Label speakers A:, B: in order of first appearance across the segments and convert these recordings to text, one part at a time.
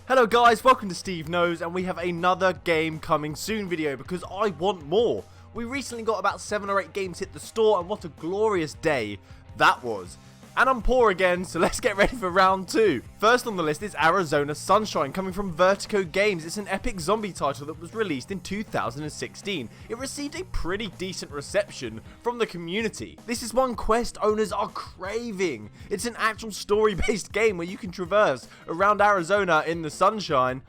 A: Hello guys, welcome to Steve Knows, and we have another game coming soon video because I want more. We recently got about 7 or 8 games hit the store, and what a glorious day that was. And I'm poor again, so let's get ready for round 2. First on the list is Arizona Sunshine, coming from Vertigo Games. It's an epic zombie title that was released in 2016. It received a pretty decent reception from the community. This is one Quest owners are craving. It's an actual story-based game where you can traverse around Arizona in the sunshine.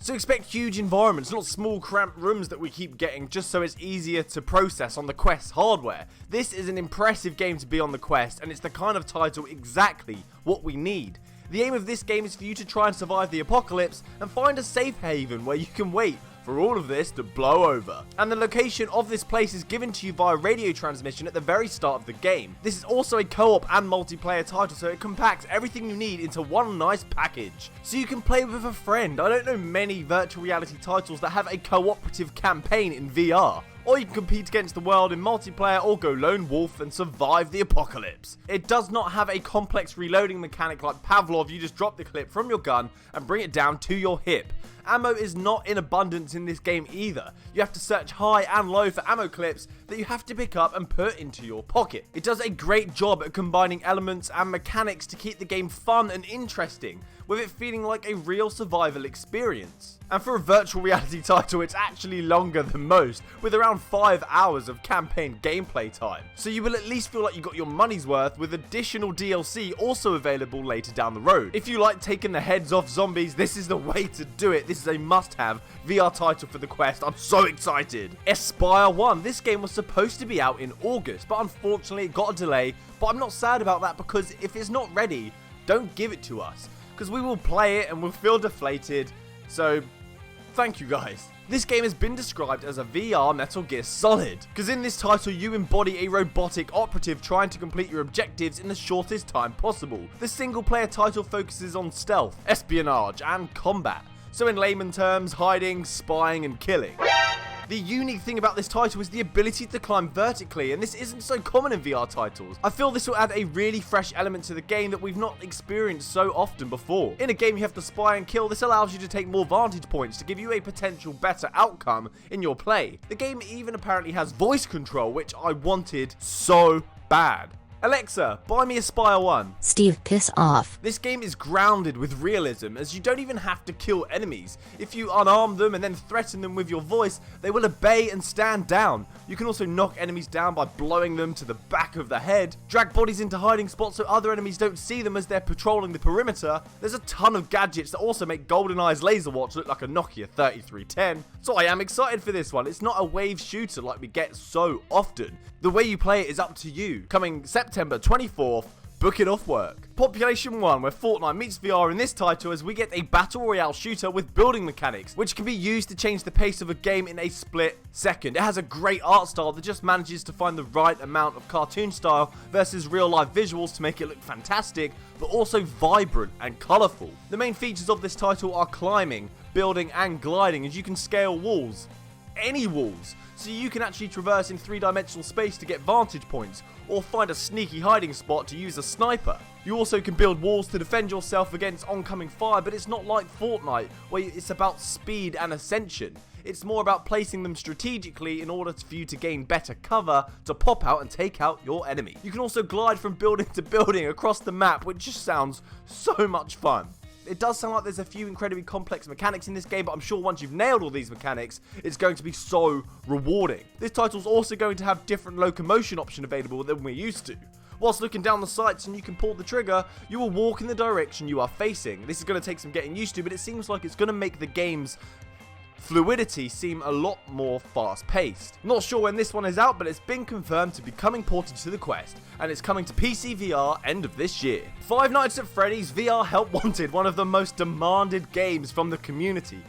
A: So expect huge environments, not small cramped rooms that we keep getting just so it's easier to process on the Quest hardware. This is an impressive game to be on the Quest, and it's the kind of title exactly what we need. The aim of this game is for you to try and survive the apocalypse and find a safe haven where you can wait for all of this to blow over. And the location of this place is given to you via radio transmission at the very start of the game. This is also a co-op and multiplayer title, so it compacts everything you need into one nice package. So you can play with a friend. I don't know many virtual reality titles that have a cooperative campaign in VR. Or you can compete against the world in multiplayer or go lone wolf and survive the apocalypse. It does not have a complex reloading mechanic like Pavlov. You just drop the clip from your gun and bring it down to your hip. Ammo is not in abundance in this game either. You have to search high and low for ammo clips that you have to pick up and put into your pocket. It does a great job at combining elements and mechanics to keep the game fun and interesting, with it feeling like a real survival experience. And for a virtual reality title, it's actually longer than most, with around 5 hours of campaign gameplay time. So you will at least feel like you got your money's worth, with additional DLC also available later down the road. If you like taking the heads off zombies, this is the way to do it. This is a must-have VR title for the Quest. I'm so excited. Espire 1. This game was supposed to be out in August, but unfortunately it got a delay. But I'm not sad about that, because if it's not ready, don't give it to us, because we will play it and we'll feel deflated. So thank you guys. This game has been described as a VR Metal Gear Solid, because in this title you embody a robotic operative trying to complete your objectives in the shortest time possible. The single player title focuses on stealth, espionage and combat. So in layman terms, hiding, spying and killing. The unique thing about this title is the ability to climb vertically, and this isn't so common in VR titles. I feel this will add a really fresh element to the game that we've not experienced so often before. In a game you have to spy and kill, this allows you to take more vantage points to give you a potential better outcome in your play. The game even apparently has voice control, which I wanted so bad. Alexa, buy me Espire 1.
B: Steve, piss off.
A: This game is grounded with realism, as you don't even have to kill enemies. If you unarm them and then threaten them with your voice, they will obey and stand down. You can also knock enemies down by blowing them to the back of the head, drag bodies into hiding spots so other enemies don't see them as they're patrolling the perimeter. There's a ton of gadgets that also make GoldenEye's laser watch look like a Nokia 3310. So I am excited for this one. It's not a wave shooter like we get so often. The way you play it is up to you. Coming September 24th, book it off work. Population 1, where Fortnite meets VR in this title, as we get a battle royale shooter with building mechanics, which can be used to change the pace of a game in a split second. It has a great art style that just manages to find the right amount of cartoon style versus real life visuals to make it look fantastic, but also vibrant and colourful. The main features of this title are climbing, building and gliding, as you can scale walls. Any walls, so you can actually traverse in 3-dimensional space to get vantage points, or find a sneaky hiding spot to use a sniper. You also can build walls to defend yourself against oncoming fire, but it's not like Fortnite, where it's about speed and ascension. It's more about placing them strategically in order for you to gain better cover to pop out and take out your enemy. You can also glide from building to building across the map, which just sounds so much fun. It does sound like there's a few incredibly complex mechanics in this game, but I'm sure once you've nailed all these mechanics, it's going to be so rewarding. This title's also going to have different locomotion option available than we're used to. Whilst looking down the sights and you can pull the trigger, you will walk in the direction you are facing. This is going to take some getting used to, but it seems like it's going to make the game's fluidity seem a lot more fast-paced. Not sure when this one is out, but it's been confirmed to be coming ported to the Quest, and it's coming to PCVR end of this year. Five Nights at Freddy's VR Help Wanted, one of the most demanded games from the community.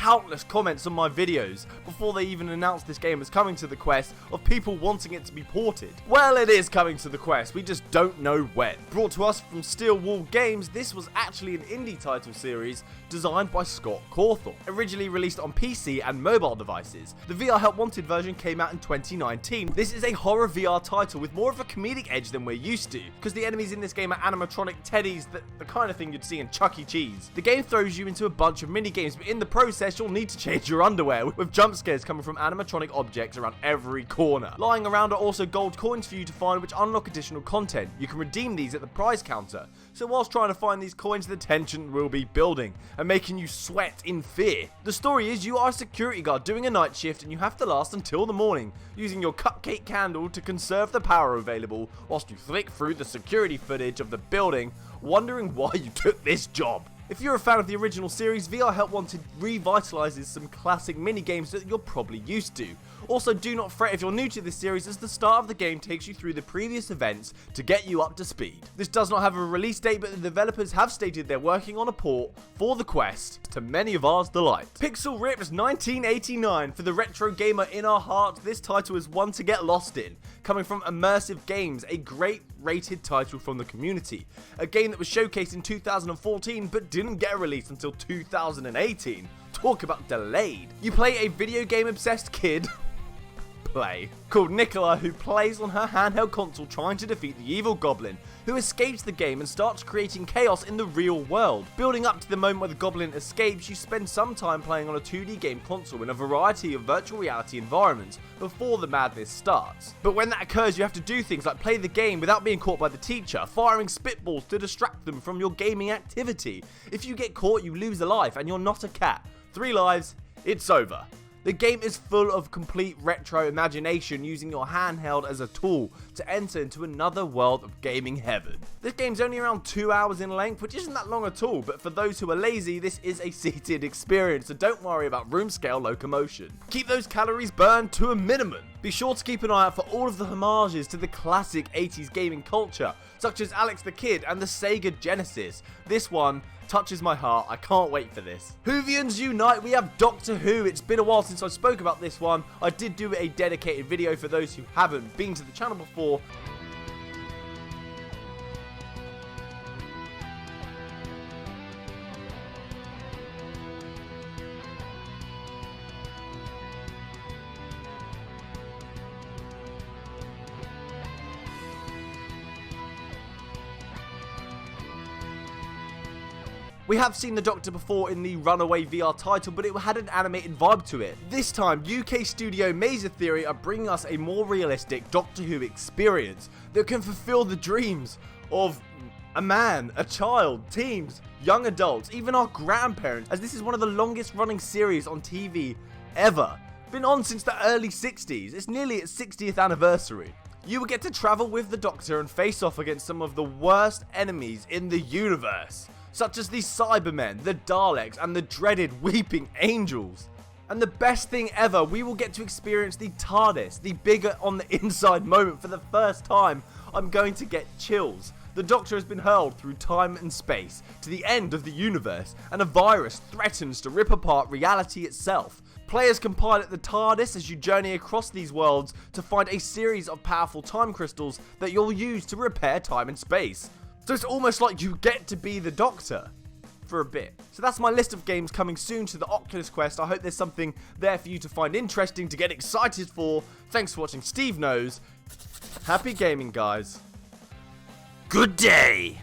A: countless comments on my videos before they even announced this game was coming to the Quest of people wanting it to be ported. Well, it is coming to the Quest, we just don't know when. Brought to us from Steel Wool Games, this was actually an indie title series designed by Scott Cawthorne. Originally released on PC and mobile devices, the VR Help Wanted version came out in 2019. This is a horror VR title with more of a comedic edge than we're used to, because the enemies in this game are animatronic teddies, the kind of thing you'd see in Chuck E. Cheese. The game throws you into a bunch of mini games, but in the process you'll need to change your underwear, with jump scares coming from animatronic objects around every corner. Lying around are also gold coins for you to find, which unlock additional content. You can redeem these at the prize counter, so whilst trying to find these coins, the tension will be building and making you sweat in fear. The story is you are a security guard doing a night shift, and you have to last until the morning, using your cupcake candle to conserve the power available whilst you flick through the security footage of the building, wondering why you took this job. If you're a fan of the original series, VR Help Wanted revitalizes some classic minigames that you're probably used to. Also, do not fret if you're new to this series, as the start of the game takes you through the previous events to get you up to speed. This does not have a release date, but the developers have stated they're working on a port for the Quest, to many of ours delight. Pixel Ripped 1989. For the retro gamer in our hearts, this title is one to get lost in. Coming from Immersive Games, a great rated title from the community. A game that was showcased in 2014 but didn't get a release until 2018. Talk about delayed. You play a video game obsessed kid called Nicola, who plays on her handheld console trying to defeat the evil goblin, who escapes the game and starts creating chaos in the real world. Building up to the moment where the goblin escapes, you spend some time playing on a 2D game console in a variety of virtual reality environments before the madness starts. But when that occurs, you have to do things like play the game without being caught by the teacher, firing spitballs to distract them from your gaming activity. If you get caught, you lose a life, and you're not a cat. 3 lives, it's over. The game is full of complete retro imagination, using your handheld as a tool to enter into another world of gaming heaven. This game's only around 2 hours in length, which isn't that long at all, but for those who are lazy, this is a seated experience, so don't worry about room scale locomotion. Keep those calories burned to a minimum. Be sure to keep an eye out for all of the homages to the classic 80s gaming culture, such as Alex the Kid and the Sega Genesis. This one touches my heart. I can't wait for this. Whovians unite, we have Doctor Who. It's been a while since I spoke about this one. I did do a dedicated video for those who haven't been to the channel before. We have seen the Doctor before in the Runaway VR title, but it had an animated vibe to it. This time, UK studio Mazer Theory are bringing us a more realistic Doctor Who experience that can fulfill the dreams of a man, a child, teens, young adults, even our grandparents, as this is one of the longest running series on TV ever. Been on since the early 60s, it's nearly its 60th anniversary. You will get to travel with the Doctor and face off against some of the worst enemies in the universe, such as the Cybermen, the Daleks, and the dreaded Weeping Angels. And the best thing ever, we will get to experience the TARDIS, the bigger on the inside moment for the first time. I'm going to get chills. The Doctor has been hurled through time and space to the end of the universe, and a virus threatens to rip apart reality itself. Players can pilot the TARDIS as you journey across these worlds to find a series of powerful time crystals that you'll use to repair time and space. So it's almost like you get to be the Doctor for a bit. So that's my list of games coming soon to the Oculus Quest. I hope there's something there for you to find interesting, to get excited for. Thanks for watching Steve Knows. Happy gaming, guys. Good day!